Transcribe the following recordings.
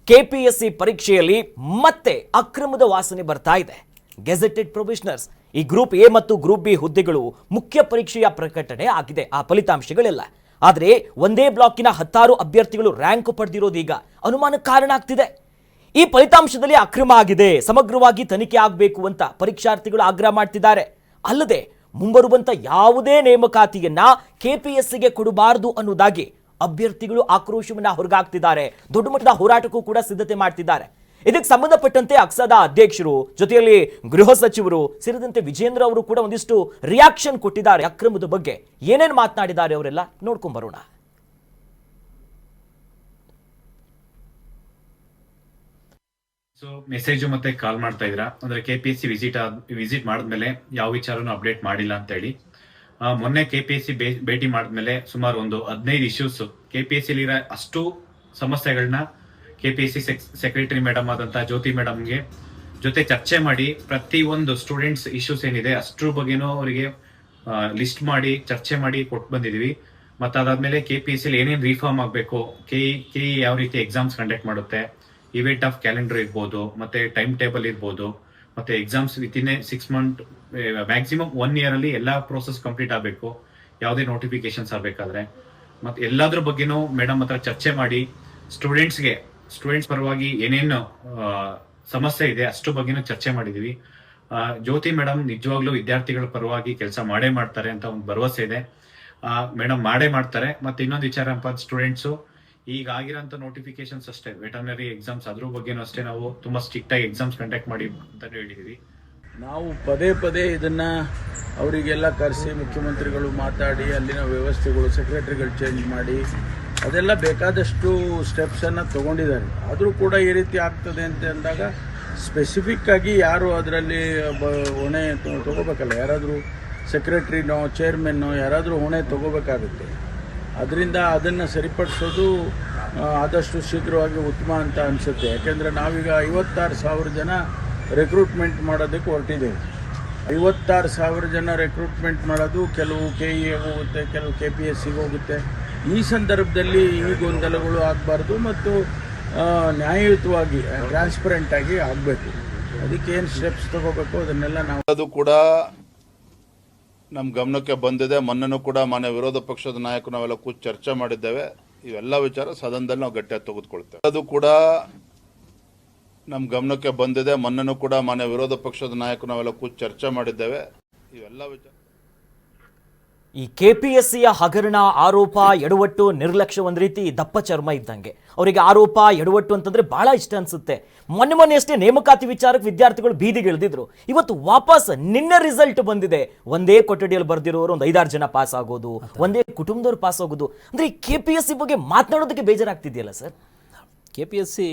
KPSC ಪರೀಕ್ಷೆಯಲ್ಲಿ ಮತ್ತೆ ಅಕ್ರಮದ ವಾಸನೆ ಬರ್ತಾ ಇದೆ. ಗೆಜೆಟೆಡ್ ಪ್ರೊಬೇಷನರ್ಸ್ ಈ ಗ್ರೂಪ್ ಎ ಮತ್ತು ಗ್ರೂಪ್ ಬಿ ಹುದ್ದೆಗಳು ಮುಖ್ಯ ಪರೀಕ್ಷೆಯ ಪ್ರಕಟಣೆ ಆಗಿದೆ. ಆ ಫಲಿತಾಂಶಗಳೆಲ್ಲ ಆದರೆ ಒಂದೇ ಬ್ಲಾಕಿನ 16 ಅಭ್ಯರ್ಥಿಗಳು ರ್ಯಾಂಕ್ ಪಡೆದಿರೋದು ಈಗ ಅನುಮಾನಕ್ಕೆ ಕಾರಣ ಆಗ್ತಿದೆ. ಈ ಫಲಿತಾಂಶದಲ್ಲಿ ಅಕ್ರಮ ಆಗಿದೆ, ಸಮಗ್ರವಾಗಿ ತನಿಖೆ ಆಗಬೇಕು ಅಂತ ಪರೀಕ್ಷಾರ್ಥಿಗಳು ಆಗ್ರಹ ಮಾಡ್ತಿದ್ದಾರೆ. ಅಲ್ಲದೆ ಮುಂಬರುವಂತ ಯಾವುದೇ ನೇಮಕಾತಿಯನ್ನ ಕೆಪಿಎಸ್ಸಿಗೆ ಕೊಡಬಾರದು ಅನ್ನೋದಾಗಿ ಅಭ್ಯರ್ಥಿಗಳು ಆಕ್ರೋಶವನ್ನ ಹೊರಗಾಗ್ತಿದ್ದಾರೆ. ದೊಡ್ಡ ಮಟ್ಟದ ಹೋರಾಟಕ್ಕೂ ಕೂಡ ಸಿದ್ಧತೆ ಮಾಡ್ತಿದ್ದಾರೆ. ಇದಕ್ಕೆ ಸಂಬಂಧಪಟ್ಟಂತೆ ಅಕ್ಸಾದ ಅಧ್ಯಕ್ಷರು ಜೊತೆಯಲ್ಲಿ ಗೃಹ ಸಚಿವರು ಸೇರಿದಂತೆ ವಿಜೇಂದ್ರ ಅವರು ಕೂಡ ಒಂದಿಷ್ಟು ರಿಯಾಕ್ಷನ್ ಕೊಟ್ಟಿದ್ದಾರೆ. ಅಕ್ರಮದ ಬಗ್ಗೆ ಏನೇನು ಮಾತನಾಡಿದ್ದಾರೆ ಅವರೆಲ್ಲ ನೋಡ್ಕೊಂಡ್ ಬರೋಣ. ಸೊ ಮೆಸೇಜ್ ಮತ್ತೆ ಕಾಲ್ ಮಾಡ್ತಾ ಇದ್ದೀರಾ ಅಂದ್ರೆ ಕೆಪಿಎಸ್ಸಿ ವಿಸಿಟ್ ಮಾಡಿದ್ಮೇಲೆ ಯಾವ ವಿಚಾರನೂ ಅಪ್ಡೇಟ್ ಮಾಡಿಲ್ಲ ಅಂತ ಹೇಳಿ. ಮೊನ್ನೆ ಕೆಪಿಎಸ್ಸಿ ಭೇಟಿ ಮಾಡಿದ್ಮೇಲೆ ಸುಮಾರು ಒಂದು 15 ಇಶ್ಯೂಸ್ ಕೆಪಿಎಸ್ಸಿ ಅಷ್ಟು ಸಮಸ್ಯೆಗಳನ್ನ ಕೆಪಿಎಸ್ಸಿ ಸೆಕ್ರೆಟರಿ ಮೇಡಮ್ ಆದಂತಹ ಜ್ಯೋತಿ ಮೇಡಮ್ಗೆ ಜೊತೆ ಚರ್ಚೆ ಮಾಡಿ ಪ್ರತಿ ಒಂದು ಸ್ಟೂಡೆಂಟ್ಸ್ ಇಶ್ಯೂಸ್ ಏನಿದೆ ಅಷ್ಟ್ರ ಬಗ್ಗೆನೂ ಅವರಿಗೆ ಲಿಸ್ಟ್ ಮಾಡಿ ಚರ್ಚೆ ಮಾಡಿ ಕೊಟ್ಟು ಬಂದಿದೀವಿ. ಮತ್ತೆ ಅದಾದ್ಮೇಲೆ ಕೆಪಿಎಸ್ಸಿ ಏನೇನು ರಿಫಾರ್ಮ್ ಆಗಬೇಕು, ಕೆ ಯಾವ ರೀತಿ ಎಕ್ಸಾಮ್ಸ್ ಕಂಡಕ್ಟ್ ಮಾಡುತ್ತೆ, ಇವೆಂಟ್ ಆಫ್ ಕ್ಯಾಲೆಂಡರ್ ಇರ್ಬೋದು, ಮತ್ತೆ ಟೈಮ್ ಟೇಬಲ್ ಇರ್ಬೋದು, ಮತ್ತೆ exams within 6 month maximum 1 year ಅಲ್ಲಿ ಎಲ್ಲಾ ಪ್ರೋಸೆಸ್ ಕಂಪ್ಲೀಟ್ ಆಗಬೇಕು, ಯಾವುದೇ ನೋಟಿಫಿಕೇಶನ್ಸ್ ಆಗಬೇಕಾದ್ರೆ ಮತ್ತೆ ಎಲ್ಲಾದ್ರ ಬಗ್ಗೆನೂ ಮೇಡಮ್ ಹತ್ರ ಚರ್ಚೆ ಮಾಡಿ ಸ್ಟೂಡೆಂಟ್ಸ್ ಪರವಾಗಿ ಏನೇನು ಸಮಸ್ಯೆ ಇದೆ ಅಷ್ಟು ಬಗ್ಗೆನೂ ಚರ್ಚೆ ಮಾಡಿದೀವಿ. ಜ್ಯೋತಿ ಮೇಡಮ್ ನಿಜವಾಗ್ಲೂ ವಿದ್ಯಾರ್ಥಿಗಳ ಪರವಾಗಿ ಕೆಲಸ ಮಾಡೇ ಮಾಡ್ತಾರೆ ಅಂತ ಒಂದು ಭರವಸೆ ಇದೆ. ಮೇಡಮ್ ಮಾಡೇ ಮಾಡ್ತಾರೆ. ಮತ್ತೆ ಇನ್ನೊಂದು ವಿಚಾರ ಸ್ಟೂಡೆಂಟ್ಸು ಈಗ ಆಗಿರೋಂಥ ನೋಟಿಫಿಕೇಶನ್ಸ್ ಅಷ್ಟೇ, ವೆಟರ್ನರಿ ಎಕ್ಸಾಮ್ಸ್ ಅದ್ರ ಬಗ್ಗೆನೂ ಅಷ್ಟೇ ನಾವು ತುಂಬಾ ಸ್ಟ್ರಿಕ್ಟ್ ಆಗಿ ಎಕ್ಸಾಮ್ಸ್ ಕಂಡಕ್ಟ್ ಮಾಡಿ ಅಂತ ಹೇಳಿದೀವಿ. ನಾವು ಪದೇ ಇದನ್ನ ಅವರಿಗೆಲ್ಲ ಕರೆಸಿ ಮುಖ್ಯಮಂತ್ರಿಗಳು ಮಾತಾಡಿ ಅಲ್ಲಿನ ವ್ಯವಸ್ಥೆಗಳು ಸೆಕ್ರೆಟರಿಗಳು ಚೇಂಜ್ ಮಾಡಿ ಅದೆಲ್ಲ ಬೇಕಾದಷ್ಟು ಸ್ಟೆಪ್ಸನ್ನು ತಗೊಂಡಿದ್ದಾರೆ. ಆದರೂ ಕೂಡ ಈ ರೀತಿ ಆಗ್ತದೆ ಅಂತ ಅಂದಾಗ ಸ್ಪೆಸಿಫಿಕ್ ಆಗಿ ಯಾರು ಅದರಲ್ಲಿ ಹೊಣೆ ತಗೋಬೇಕಲ್ಲ, ಯಾರಾದರೂ ಸೆಕ್ರೆಟ್ರಿನೋ ಚೇರ್ಮನ್ನೋ ಯಾರಾದರೂ ಹೊಣೆ ತಗೋಬೇಕಾಗುತ್ತೆ. ಅದರಿಂದ ಅದನ್ನು ಸರಿಪಡಿಸೋದು ಆದಷ್ಟು ಶೀಘ್ರವಾಗಿ ಉತ್ತಮ ಅಂತ ಅನಿಸುತ್ತೆ. ಯಾಕೆಂದರೆ ನಾವೀಗ 56,000 ಜನ ರೆಕ್ರೂಟ್ಮೆಂಟ್ ಮಾಡೋದಕ್ಕೆ ಹೊರಟಿದ್ದೇವೆ. 56,000 ಜನ ರೆಕ್ರೂಟ್ಮೆಂಟ್ ಮಾಡೋದು ಕೆಲವು KE ಹೋಗುತ್ತೆ, ಕೆಲವು KPSಸಿಗೆ ಹೋಗುತ್ತೆ. ಈ ಸಂದರ್ಭದಲ್ಲಿ ಈ ಗೊಂದಲಗಳು ಆಗಬಾರ್ದು ಮತ್ತು ನ್ಯಾಯಯುತವಾಗಿ ಟ್ರಾನ್ಸ್ಪರೆಂಟ್ ಆಗಿ ಆಗಬೇಕು. ಅದಕ್ಕೆ ಏನು ಸ್ಟೆಪ್ಸ್ ತಗೋಬೇಕು ಅದನ್ನೆಲ್ಲ ನಾವು ಅದು ಕೂಡ ನಮ್ಮ ಗಮನಕ್ಕೆ ಬಂದಿದೆ. ಮೊನ್ನೆನೂ ಕೂಡ ಮಾನ್ಯ ವಿರೋಧ ಪಕ್ಷದ ನಾಯಕರು ನಾವೆಲ್ಲ ಕೂತು ಚರ್ಚೆ ಮಾಡಿದ್ದೇವೆ. ಇವೆಲ್ಲ ವಿಚಾರ ಸದನದಲ್ಲಿ ನಾವು ಗಟ್ಟಿಯಾಗಿ ತೆಗೆದುಕೊಳ್ತೇವೆ. ಅದು ಕೂಡ ನಮ್ಮ ಗಮನಕ್ಕೆ ಬಂದಿದೆ. ಮೊನ್ನೆನೂ ಕೂಡ ಮಾನ್ಯ ವಿರೋಧ ಪಕ್ಷದ ನಾಯಕರು ನಾವೆಲ್ಲ ಕೂತು ಚರ್ಚೆ ಮಾಡಿದ್ದೇವೆ. ಇವೆಲ್ಲ ವಿಚಾರ ಈ ಕೆಪಿಎಸ್ಸಿಯ ಹಗರಣ ಆರೋಪ ಎಡವಟ್ಟು ನಿರ್ಲಕ್ಷ್ಯ ಒಂದು ರೀತಿ ದಪ್ಪ ಚರ್ಮ ಇದ್ದಂಗೆ. ಅವರಿಗೆ ಆರೋಪ ಎಡವಟ್ಟು ಅಂತಂದ್ರೆ ಬಹಳ ಇಷ್ಟ ಅನ್ಸುತ್ತೆ. ಮೊನ್ನೆ ಅಷ್ಟೇ ನೇಮಕಾತಿ ವಿಚಾರಕ್ಕೆ ವಿದ್ಯಾರ್ಥಿಗಳು ಬೀದಿಗೆ ಇಳಿದಿದ್ರು. ಇವತ್ತು ವಾಪಸ್ ನಿನ್ನೆ ರಿಸಲ್ಟ್ ಬಂದಿದೆ. ಒಂದೇ ಕೊಠಡಿಯಲ್ಲಿ ಬರ್ದಿರೋರು ಒಂದು 5-6 ಜನ ಪಾಸ್ ಆಗೋದು, ಒಂದೇ ಕುಟುಂಬದವ್ರು ಪಾಸ್ ಆಗೋದು. ಅಂದ್ರೆ ಈ ಕೆಪಿಎಸ್ಸಿ ಬಗ್ಗೆ ಮಾತನಾಡೋದಕ್ಕೆ ಬೇಜಾರಾಗ್ತಿದೆಯಲ್ಲ ಸರ್? ಕೆಪಿಎಸ್ಸಿ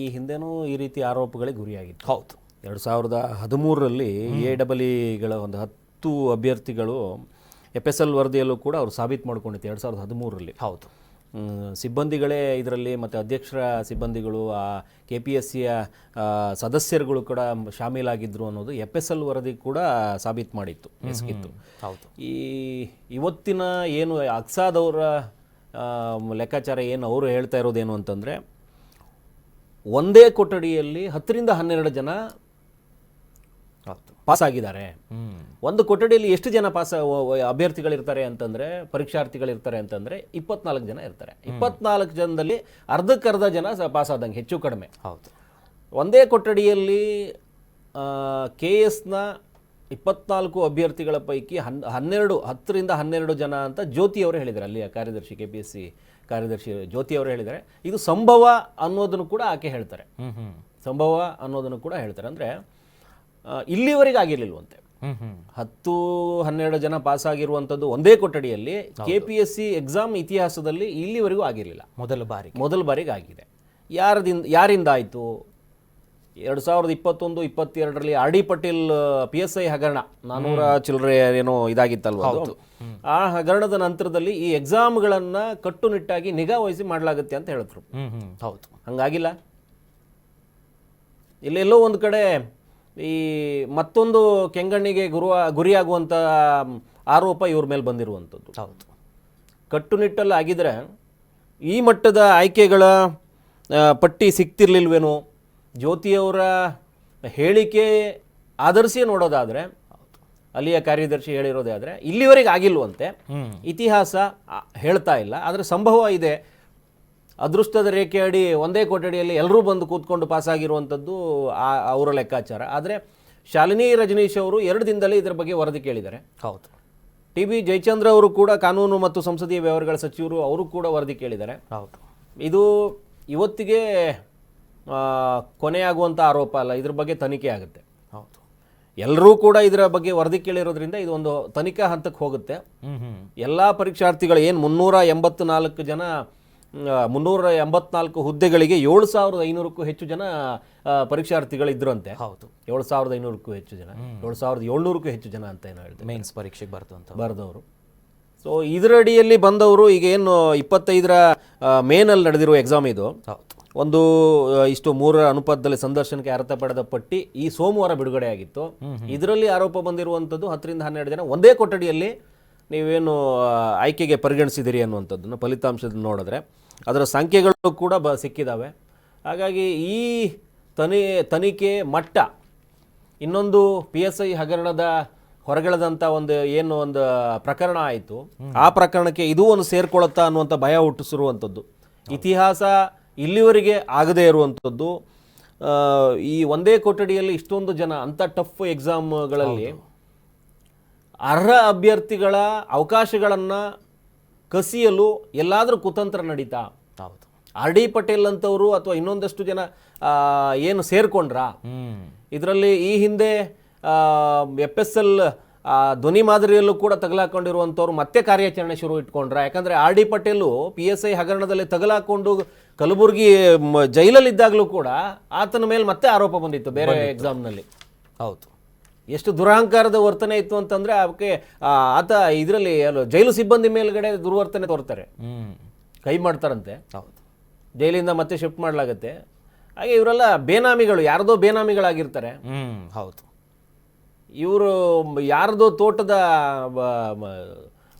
ಈ ಹಿಂದೆನೂ ಈ ರೀತಿ ಆರೋಪಗಳಿಗೆ ಗುರಿಯಾಗಿತ್ತು. ಹೌದು, 2013ರಲ್ಲಿ AEEಗಳ ಒಂದು 10 ಅಭ್ಯರ್ಥಿಗಳು FSL ವರದಿಯಲ್ಲೂ ಕೂಡ ಅವರು ಸಾಬೀತು ಮಾಡ್ಕೊಂಡಿತ್ತು 2013ರಲ್ಲಿ. ಹೌದು, ಸಿಬ್ಬಂದಿಗಳೇ ಇದರಲ್ಲಿ ಮತ್ತು ಅಧ್ಯಕ್ಷರ ಸಿಬ್ಬಂದಿಗಳು ಆ KPSಸಿಯ ಸದಸ್ಯರುಗಳು ಕೂಡ ಶಾಮೀಲಾಗಿದ್ದರು ಅನ್ನೋದು FSL ವರದಿ ಕೂಡ ಸಾಬೀತು ಮಾಡಿತ್ತು, ಎಸಗಿತ್ತು. ಹೌದು. ಇವತ್ತಿನ ಏನು ಅಕ್ಸಾದವರ ಲೆಕ್ಕಾಚಾರ ಏನು ಅವರು ಹೇಳ್ತಾ ಇರೋದೇನು ಅಂತಂದರೆ, ಒಂದೇ ಕೊಠಡಿಯಲ್ಲಿ 10ರಿಂದ 12 ಜನ ಪಾಸ್ ಆಗಿದ್ದಾರೆ. ಒಂದು ಕೊಠಡಿಯಲ್ಲಿ ಎಷ್ಟು ಜನ ಅಭ್ಯರ್ಥಿಗಳಿರ್ತಾರೆ ಅಂತಂದರೆ, ಪರೀಕ್ಷಾರ್ಥಿಗಳಿರ್ತಾರೆ ಅಂತಂದರೆ 24 ಜನ ಇರ್ತಾರೆ. 24 ಜನದಲ್ಲಿ ಅರ್ಧಕ್ಕರ್ಧ ಜನ ಪಾಸ್ ಆದಂಗೆ, ಹೆಚ್ಚು ಕಡಿಮೆ. ಹೌದು. ಒಂದೇ ಕೊಠಡಿಯಲ್ಲಿ KSನ 24 ಅಭ್ಯರ್ಥಿಗಳ ಪೈಕಿ 10ರಿಂದ 12 ಜನ ಅಂತ ಜ್ಯೋತಿಯವರು ಹೇಳಿದ್ದಾರೆ. ಅಲ್ಲಿಯ ಕಾರ್ಯದರ್ಶಿ, KPSಸಿ ಕಾರ್ಯದರ್ಶಿ ಜ್ಯೋತಿಯವರು ಹೇಳಿದ್ದಾರೆ. ಇದು ಸಂಭವ ಅನ್ನೋದನ್ನು ಕೂಡ ಆಕೆ ಹೇಳ್ತಾರೆ. ಸಂಭವ ಅನ್ನೋದನ್ನು ಕೂಡ ಹೇಳ್ತಾರೆ. ಅಂದರೆ ಇಲ್ಲಿವರೆಗೆ ಆಗಿರಲಿಲ್ವಂತೆ. 10-12 ಜನ ಪಾಸ್ ಆಗಿರುವಂಥದ್ದು ಒಂದೇ ಕೊಠಡಿಯಲ್ಲಿ KPSಸಿ ಎಕ್ಸಾಮ್ ಇತಿಹಾಸದಲ್ಲಿ ಇಲ್ಲಿವರೆಗೂ ಆಗಿರಲಿಲ್ಲ. ಮೊದಲ ಬಾರಿಗೆ ಆಗಿದೆ. ಯಾರಿಂದ ಆಯಿತು? 2021-22ರಲ್ಲಿ RD ಪಟೇಲ್ PSI ಹಗರಣ 400 ಚಿಲ್ಲರೆ ಏನೋ ಇದಾಗಿತ್ತಲ್ವ, ಆ ಹಗರಣದ ನಂತರದಲ್ಲಿ ಈ ಎಕ್ಸಾಮ್ಗಳನ್ನು ಕಟ್ಟುನಿಟ್ಟಾಗಿ ನಿಗಾ ವಹಿಸಿ ಮಾಡಲಾಗುತ್ತೆ ಅಂತ ಹೇಳಿದ್ರು. ಹೌದು, ಹಂಗಾಗಿಲ್ಲ. ಇಲ್ಲೆಲ್ಲೋ ಒಂದು ಕಡೆ ಈ ಮತ್ತೊಂದು ಕೆಂಗಣ್ಣಿಗೆ ಗುರಿಯಾಗುವಂಥ ಆರೋಪ ಇವ್ರ ಮೇಲೆ ಬಂದಿರುವಂಥದ್ದು. ಹೌದು, ಕಟ್ಟುನಿಟ್ಟಲ್ಲಿ ಆಗಿದ್ರೆ ಈ ಮಟ್ಟದ ಆಯ್ಕೆಗಳ ಪಟ್ಟಿ ಸಿಗ್ತಿರ್ಲಿಲ್ವೇನೋ, ಜ್ಯೋತಿಯವರ ಹೇಳಿಕೆ ಆಧರಿಸಿ ನೋಡೋದಾದರೆ, ಅಲ್ಲಿಯ ಕಾರ್ಯದರ್ಶಿ ಹೇಳಿರೋದೇ ಆದರೆ ಇಲ್ಲಿವರೆಗೆ ಆಗಿಲ್ವಂತೆ. ಇತಿಹಾಸ ಹೇಳ್ತಾ ಇಲ್ಲ, ಆದರೆ ಸಂಭವ ಇದೆ. ಅದೃಷ್ಟದ ರೇಖೆ ಅಡಿ ಒಂದೇ ಕೊಠಡಿಯಲ್ಲಿ ಎಲ್ಲರೂ ಬಂದು ಕೂತ್ಕೊಂಡು ಪಾಸಾಗಿರುವಂಥದ್ದು ಅವರ ಲೆಕ್ಕಾಚಾರ. ಆದರೆ ಶಾಲಿನಿ ರಜನೀಶ್ ಅವರು 2 ದಿನದಲ್ಲಿ ಇದರ ಬಗ್ಗೆ ವರದಿ ಕೇಳಿದ್ದಾರೆ. ಹೌದು. TB ಜಯಚಂದ್ರ ಅವರು ಕೂಡ ಕಾನೂನು ಮತ್ತು ಸಂಸದೀಯ ವ್ಯವಹಾರಗಳ ಸಚಿವರು, ಅವರು ಕೂಡ ವರದಿ ಕೇಳಿದ್ದಾರೆ. ಹೌದು. ಇದು ಇವತ್ತಿಗೆ ಕೊನೆಯಾಗುವಂಥ ಆರೋಪ ಅಲ್ಲ, ಇದ್ರ ಬಗ್ಗೆ ತನಿಖೆ ಆಗುತ್ತೆ. ಹೌದು. ಎಲ್ಲರೂ ಕೂಡ ಇದರ ಬಗ್ಗೆ ವರದಿ ಕೇಳಿರೋದ್ರಿಂದ ಇದು ಒಂದು ತನಿಖಾ ಹಂತಕ್ಕೆ ಹೋಗುತ್ತೆ. ಎಲ್ಲ ಪರೀಕ್ಷಾರ್ಥಿಗಳು ಏನು 384 ಜನ 384 ಹುದ್ದೆಗಳಿಗೆ 7,500ಕ್ಕೂ ಹೆಚ್ಚು ಜನ ಪರೀಕ್ಷಾರ್ಥಿಗಳಿದ್ರಂತೆ. ಹೌದು. 7,500ಕ್ಕೂ ಹೆಚ್ಚು ಜನ, 7,700ಕ್ಕೂ ಹೆಚ್ಚು ಜನ ಅಂತ ಏನೋ ಹೇಳ್ತಾರೆ ಮೇನ್ಸ್ ಪರೀಕ್ಷೆಗೆ ಬರೆದವರು. ಸೊ ಇದರ ಅಡಿಯಲ್ಲಿ ಬಂದವರು ಈಗ ಏನು 25ರ ಮೇನಲ್ಲಿ ನಡೆದಿರುವ ಎಕ್ಸಾಮ್ ಇದು. ಒಂದು ಇಷ್ಟು 3ರ ಅನುಪಾತದಲ್ಲಿ ಸಂದರ್ಶನಕ್ಕೆ ಅರ್ಹತೆ ಪಡೆದ ಪಟ್ಟಿ ಈ ಸೋಮವಾರ ಬಿಡುಗಡೆ ಆಗಿತ್ತು. ಇದರಲ್ಲಿ ಆರೋಪ ಬಂದಿರುವಂಥದ್ದು 10ರಿಂದ 12 ಜನ ಒಂದೇ ಕೊಠಡಿಯಲ್ಲಿ ನೀವೇನು ಆಯ್ಕೆಗೆ ಪರಿಗಣಿಸಿದಿರಿ ಅನ್ನುವಂಥದ್ದನ್ನು ಫಲಿತಾಂಶದಲ್ಲಿ ನೋಡಿದ್ರೆ ಅದರ ಸಂಖ್ಯೆಗಳು ಕೂಡ ಸಿಕ್ಕಿದ್ದಾವೆ. ಹಾಗಾಗಿ ಈ ತನಿಖೆ ಮಟ್ಟ ಇನ್ನೊಂದು PSI ಹಗರಣದ ಹೊರಗೆಳೆದಂಥ ಒಂದು ಪ್ರಕರಣ ಆಯಿತು, ಆ ಪ್ರಕರಣಕ್ಕೆ ಇದೂ ಒಂದು ಸೇರ್ಕೊಳ್ಳುತ್ತಾ ಅನ್ನುವಂಥ ಭಯ ಹುಟ್ಟಿಸಿರುವಂಥದ್ದು. ಇತಿಹಾಸ ಇಲ್ಲಿವರೆಗೆ ಆಗದೇ ಇರುವಂಥದ್ದು. ಈ ಒಂದೇ ಕೊಠಡಿಯಲ್ಲಿ ಇಷ್ಟೊಂದು ಜನ ಅಂಥ ಟಫ್ ಎಕ್ಸಾಮ್ಗಳಲ್ಲಿ ಅರ್ಹ ಅಭ್ಯರ್ಥಿಗಳ ಅವಕಾಶಗಳನ್ನು ಕಸಿಯಲು ಎಲ್ಲಾದರೂ ಕುತಂತ್ರ ನಡೀತಾ? ಹೌದು. RD ಪಟೇಲ್ ಅಂತವರು ಅಥವಾ ಇನ್ನೊಂದಷ್ಟು ಜನ ಏನು ಸೇರ್ಕೊಂಡ್ರಾ? ಇದರಲ್ಲಿ ಈ ಹಿಂದೆ FSL ಧ್ವನಿ ಮಾದರಿಯಲ್ಲೂ ಕೂಡ ತಗಲಾಕೊಂಡಿರುವಂಥವ್ರು ಮತ್ತೆ ಕಾರ್ಯಾಚರಣೆ ಶುರು ಇಟ್ಕೊಂಡ್ರ? ಯಾಕಂದರೆ RD ಪಟೇಲು PSI ಹಗರಣದಲ್ಲಿ ತಗಲಾಕೊಂಡು ಕಲಬುರಗಿ ಜೈಲಲ್ಲಿದ್ದಾಗಲೂ ಕೂಡ ಆತನ ಮೇಲೆ ಮತ್ತೆ ಆರೋಪ ಬಂದಿತ್ತು ಬೇರೆ ಎಕ್ಸಾಮ್ನಲ್ಲಿ. ಹೌದು. ಎಷ್ಟು ದುರಹಂಕಾರದ ವರ್ತನೆ ಇತ್ತು ಅಂತಂದರೆ ಅವಕ್ಕೆ ಆತ ಇದರಲ್ಲಿ ಜೈಲು ಸಿಬ್ಬಂದಿ ಮೇಲ್ಗಡೆ ದುರ್ವರ್ತನೆ ತೋರ್ತಾರೆ, ಕೈ ಮಾಡ್ತಾರಂತೆ. ಹೌದು. ಜೈಲಿಂದ ಮತ್ತೆ ಶಿಫ್ಟ್ ಮಾಡಲಾಗತ್ತೆ. ಹಾಗೆ ಇವರೆಲ್ಲ ಬೇನಾಮಿಗಳು, ಯಾರ್ದೋ ಬೇನಾಮಿಗಳಾಗಿರ್ತಾರೆ. ಹೌದು. ಇವರು ಯಾರ್ದೋ ತೋಟದ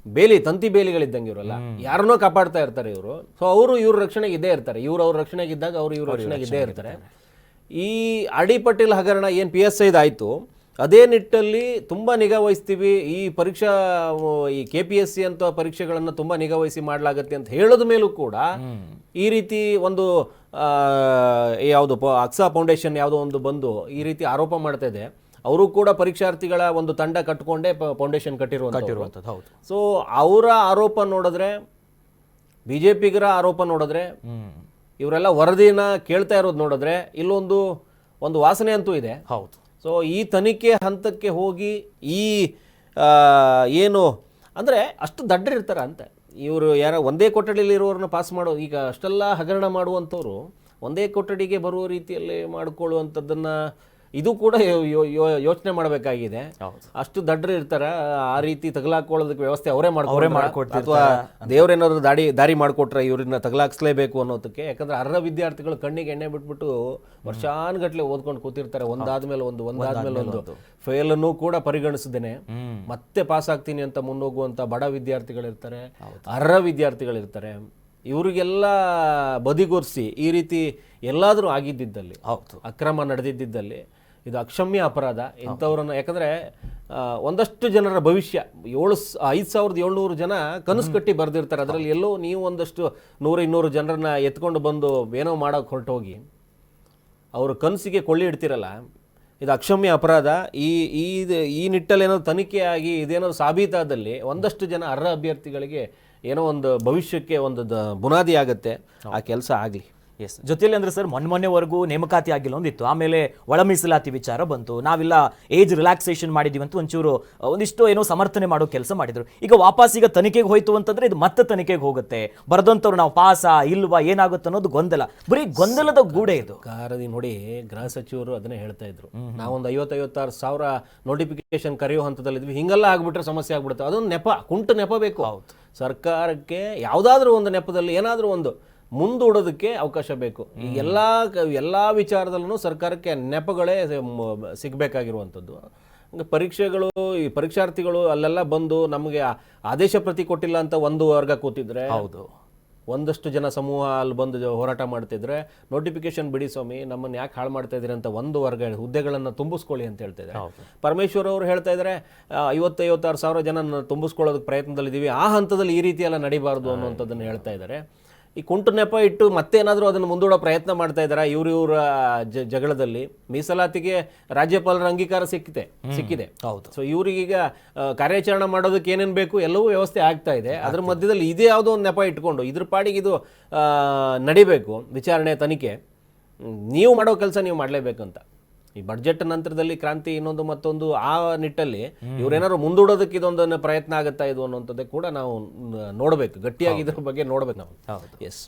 ಬೇಲಿ, ತಂತಿ ಬೇಲಿಗಳಿದ್ದಂಗೆ ಇವರಲ್ಲ, ಯಾರನ್ನೋ ಕಾಪಾಡ್ತಾ ಇರ್ತಾರೆ ಇವರು. ಸೊ ಅವರು ಇವ್ರ ರಕ್ಷಣೆಗೆ ಇದ್ದೇ ಇರ್ತಾರೆ, ಅವ್ರ ರಕ್ಷಣೆಗೆ ಇದ್ದಾಗ ಇವ್ರ ರಕ್ಷಣೆಗೆ ಇದ್ದೇ ಇರ್ತಾರೆ. ಈ RD ಪಟೇಲ್ ಹಗರಣ ಏನು PSI ಆಯಿತು, ಅದೇ ನಿಟ್ಟಲ್ಲಿ ತುಂಬ ನಿಗಾ ವಹಿಸ್ತೀವಿ, ಈ ಪರೀಕ್ಷಾ ಈ KPSC ಅಂತ ಪರೀಕ್ಷೆಗಳನ್ನು ತುಂಬ ನಿಗಾ ವಹಿಸಿ ಮಾಡಲಾಗತ್ತೆ ಅಂತ ಹೇಳೋದ ಮೇಲೂ ಕೂಡ ಈ ರೀತಿ ಒಂದು ಯಾವುದು ಅಕ್ಸಾ ಫೌಂಡೇಶನ್ ಯಾವುದೋ ಒಂದು ಬಂದು ಈ ರೀತಿ ಆರೋಪ ಮಾಡ್ತಾ ಇದೆ. ಅವರು ಕೂಡ ಪರೀಕ್ಷಾರ್ಥಿಗಳ ಒಂದು ತಂಡ ಕಟ್ಟಿಕೊಂಡೇ ಫೌಂಡೇಶನ್ ಕಟ್ಟಿರುವಂಥದ್ದು. ಹೌದು. ಸೊ ಅವರ ಆರೋಪ ನೋಡಿದ್ರೆ, BJPಗರ ಆರೋಪ ನೋಡಿದ್ರೆ, ಇವರೆಲ್ಲ ವರದಿನ ಕೇಳ್ತಾ ಇರೋದು ನೋಡಿದ್ರೆ ಇಲ್ಲೊಂದು ವಾಸನೆ ಅಂತೂ ಇದೆ. ಹೌದು. ಸೊ ಈ ತನಿಖೆ ಹಂತಕ್ಕೆ ಹೋಗಿ ಈ ಏನು ಅಂದರೆ ಅಷ್ಟು ದಡ್ಡರಿರ್ತಾರ ಅಂತ ಇವರು. ಯಾರ ಒಂದೇ ಕೊಠಡಿಯಲ್ಲಿ ಇರೋರನ್ನ ಪಾಸ್ ಮಾಡೋ, ಈಗ ಅಷ್ಟೆಲ್ಲ ಹಗರಣ ಮಾಡುವಂಥವ್ರು ಒಂದೇ ಕೊಠಡಿಗೆ ಬರುವ ರೀತಿಯಲ್ಲಿ ಮಾಡಿಕೊಳ್ಳುವಂಥದ್ದನ್ನು ಇದು ಕೂಡ ಯೋಚನೆ ಮಾಡಬೇಕಾಗಿದೆ. ಅಷ್ಟು ದಡ್ಡರು ಇರ್ತಾರ, ಆ ರೀತಿ ತಗಲಾಕೊಳ್ಳೋದಕ್ಕೆ ವ್ಯವಸ್ಥೆ ಅವರೇ ಮಾಡ್ಕೊಡ್ತಾರೆ ಅಥವಾ ದೇವ್ರೇನಾದ್ರು ದಾರಿ ಮಾಡಿಕೊಟ್ರೆ ಇವ್ರನ್ನ ತಗಲಾಕ್ಸ್ಲೇಬೇಕು ಅನ್ನೋದಕ್ಕೆ. ಯಾಕಂದ್ರೆ ಅರ್ಹ ವಿದ್ಯಾರ್ಥಿಗಳು ಕಣ್ಣಿಗೆ ಎಣ್ಣೆ ಬಿಟ್ಬಿಟ್ಟು ವರ್ಷಾನುಗಟ್ಲೆ ಓದ್ಕೊಂಡು ಕೂತಿರ್ತಾರೆ, ಒಂದಾದ್ಮೇಲೆ ಒಂದು ಫೇಲನ್ನು ಕೂಡ ಪರಿಗಣಿಸಿದ್ದೇನೆ ಮತ್ತೆ ಪಾಸ್ ಆಗ್ತೀನಿ ಅಂತ ಮುನ್ನೋಗುವಂತ ಬಡ ವಿದ್ಯಾರ್ಥಿಗಳಿರ್ತಾರೆ, ಅರ್ಹ ವಿದ್ಯಾರ್ಥಿಗಳಿರ್ತಾರೆ. ಇವರಿಗೆಲ್ಲ ಬದಿಗೊರಿಸಿ ಈ ರೀತಿ ಎಲ್ಲಾದರೂ ಆಗಿದ್ದಿದ್ದಲ್ಲಿ, ಅಕ್ರಮ ನಡೆದಿದ್ದಲ್ಲಿ ಇದು ಅಕ್ಷಮ್ಯ ಅಪರಾಧ. ಇಂಥವ್ರನ್ನ, ಯಾಕಂದರೆ ಒಂದಷ್ಟು ಜನರ ಭವಿಷ್ಯ 5,700 ಜನ ಕನಸು ಕಟ್ಟಿ ಬರೆದಿರ್ತಾರೆ. ಅದರಲ್ಲಿ ಎಲ್ಲೋ ನೀವು ಒಂದಷ್ಟು 100-200 ಜನರನ್ನ ಎತ್ಕೊಂಡು ಬಂದು ಏನೋ ಮಾಡೋಕೆ ಹೊರಟೋಗಿ ಅವರು ಕನಸಿಗೆ ಕೊಳ್ಳಿ ಇಡ್ತಿರಲ್ಲ, ಇದು ಅಕ್ಷಮ್ಯ ಅಪರಾಧ. ಈ ನಿಟ್ಟಲ್ಲಿ ಏನಾದ್ರು ತನಿಖೆ ಆಗಿ ಇದೇನಾದ್ರು ಸಾಬೀತಾದಲ್ಲಿ ಒಂದಷ್ಟು ಜನ ಅರ್ಹ ಅಭ್ಯರ್ಥಿಗಳಿಗೆ ಏನೋ ಒಂದು ಭವಿಷ್ಯಕ್ಕೆ ಒಂದು ಬುನಾದಿ ಆಗುತ್ತೆ. ಆ ಕೆಲಸ ಆಗಲಿ. ಎಸ್. ಜೊತೆಯಲ್ಲಿ ಅಂದ್ರೆ ಸರ್, ಮೊನ್ನೆವರೆಗೂ ನೇಮಕಾತಿ ಆಗಿಲ್ಲ ಒಂದಿತ್ತು, ಆಮೇಲೆ ಒಳ ಮೀಸಲಾತಿ ವಿಚಾರ ಬಂತು, ನಾವೆಲ್ಲ ಏಜ್ ರಿಲ್ಯಾಕ್ಸೇಷನ್ ಮಾಡಿದೀವಿ ಅಂತ ಒಂದಿಷ್ಟು ಏನೋ ಸಮರ್ಥನೆ ಮಾಡೋ ಕೆಲಸ ಮಾಡಿದ್ರು. ಈಗ ವಾಪಸ್ ಈಗ ತನಿಖೆಗೆ ಹೋಯ್ತು ಅಂತಂದ್ರೆ ಇದು ಮತ್ತೆ ತನಿಖೆಗೆ ಹೋಗುತ್ತೆ. ಬರೆದಂಥವ್ರು ನಾವು ಪಾಸಾ ಇಲ್ವಾ ಏನಾಗುತ್ತೆ ಅನ್ನೋದು ಗೊಂದಲ, ಬರೀ ಗೊಂದಲದ ಗೂಡೆ ಇದು. ಕಾರದಿ ನೋಡಿ, ಗೃಹ ಸಚಿವರು ಅದನ್ನೇ ಹೇಳ್ತಾ ಇದ್ರು, ನಾವೊಂದು 50-56 ಸಾವಿರ ನೋಟಿಫಿಕೇಶನ್ ಕರೆಯೋ ಹಂತದಲ್ಲಿದ್ವಿ, ಹಿಂಗೆಲ್ಲ ಆಗ್ಬಿಟ್ರೆ ಸಮಸ್ಯೆ ಆಗ್ಬಿಡುತ್ತೆ. ಅದೊಂದು ನೆಪ, ಕುಂಟು ನೆಪ ಬೇಕು. ಸರ್ಕಾರಕ್ಕೆ ಯಾವುದಾದ್ರೂ ಒಂದು ನೆಪದಲ್ಲಿ ಏನಾದರೂ ಒಂದು ಮುಂದೂಡೋದಕ್ಕೆ ಅವಕಾಶ ಬೇಕು. ಈ ಎಲ್ಲ ವಿಚಾರದಲ್ಲೂ ಸರ್ಕಾರಕ್ಕೆ ನೆಪಗಳೇ ಸಿಗಬೇಕಾಗಿರುವಂಥದ್ದು. ಪರೀಕ್ಷೆಗಳು, ಈ ಪರೀಕ್ಷಾರ್ಥಿಗಳು ಅಲ್ಲೆಲ್ಲ ಬಂದು ನಮಗೆ ಆದೇಶ ಪ್ರತಿ ಕೊಟ್ಟಿಲ್ಲ ಅಂತ ಒಂದು ವರ್ಗ ಕೂತಿದ್ರೆ, ಹೌದು, ಒಂದಷ್ಟು ಜನ ಸಮೂಹ ಅಲ್ಲಿ ಬಂದು ಹೋರಾಟ ಮಾಡ್ತಿದ್ರೆ ನೋಟಿಫಿಕೇಶನ್ ಬಿಡಿ ಸ್ವಾಮಿ, ನಮ್ಮನ್ನು ಯಾಕೆ ಹಾಳು ಮಾಡ್ತಾ ಇದ್ದೀರಿ ಅಂತ ಒಂದು ವರ್ಗ ಹುದ್ದೆಗಳನ್ನು ತುಂಬಿಸ್ಕೊಳ್ಳಿ ಅಂತ ಹೇಳ್ತಾ ಇದ್ದಾರೆ. ಪರಮೇಶ್ವರ್ ಅವರು ಹೇಳ್ತಾ ಇದ್ದಾರೆ 50-56 ಸಾವಿರ ಜನ ತುಂಬಿಸ್ಕೊಳ್ಳೋದಕ್ಕೆ ಪ್ರಯತ್ನದಲ್ಲಿದ್ದೀವಿ, ಆ ಹಂತದಲ್ಲಿ ಈ ರೀತಿ ಎಲ್ಲ ನಡಿಬಾರ್ದು ಅನ್ನುವಂಥದ್ದನ್ನು ಹೇಳ್ತಾ ಇದ್ದಾರೆ. ಈ ಕುಂಟು ನೆಪ ಇಟ್ಟು ಮತ್ತೇನಾದರೂ ಅದನ್ನು ಮುಂದೂಡೋ ಪ್ರಯತ್ನ ಮಾಡ್ತಾ ಇದ್ದಾರೆ. ಇವ್ರ ಜಗಳದಲ್ಲಿ ಮೀಸಲಾತಿಗೆ ರಾಜ್ಯಪಾಲರ ಅಂಗೀಕಾರ ಸಿಕ್ಕಿದೆ. ಹೌದು. ಸೊ ಇವರಿಗೀಗ ಕಾರ್ಯಾಚರಣೆ ಮಾಡೋದಕ್ಕೆ ಏನೇನು ಬೇಕು ಎಲ್ಲವೂ ವ್ಯವಸ್ಥೆ ಆಗ್ತಾ ಇದೆ. ಅದ್ರ ಮಧ್ಯದಲ್ಲಿ ಇದೇ ಯಾವುದೋ ಒಂದು ನೆಪ ಇಟ್ಕೊಂಡು ಇದ್ರ ಪಾಡಿಗೆ ಇದು ನಡಿಬೇಕು, ವಿಚಾರಣೆ ತನಿಖೆ, ನೀವು ಮಾಡೋ ಕೆಲಸ ನೀವು ಮಾಡಲೇಬೇಕಂತ. ಈ ಬಡ್ಜೆಟ್ ನಂತರದಲ್ಲಿ ಕ್ರಾಂತಿ ಇನ್ನೊಂದು ಮತ್ತೊಂದು ಆ ನಿಟ್ಟಲ್ಲಿ ಇವ್ರೇನಾದ್ರು ಮುಂದೂಡೋದಕ್ಕೆ ಇದೊಂದು ಪ್ರಯತ್ನ ಆಗುತ್ತಾ ಇದು ಅನ್ನೋಂಥದ್ದೇ ಕೂಡ ನಾವು ನೋಡಬೇಕು, ಗಟ್ಟಿಯಾಗಿ ಇದ್ರ ಬಗ್ಗೆ ನೋಡ್ಬೇಕು ನಾವು. ಎಸ್.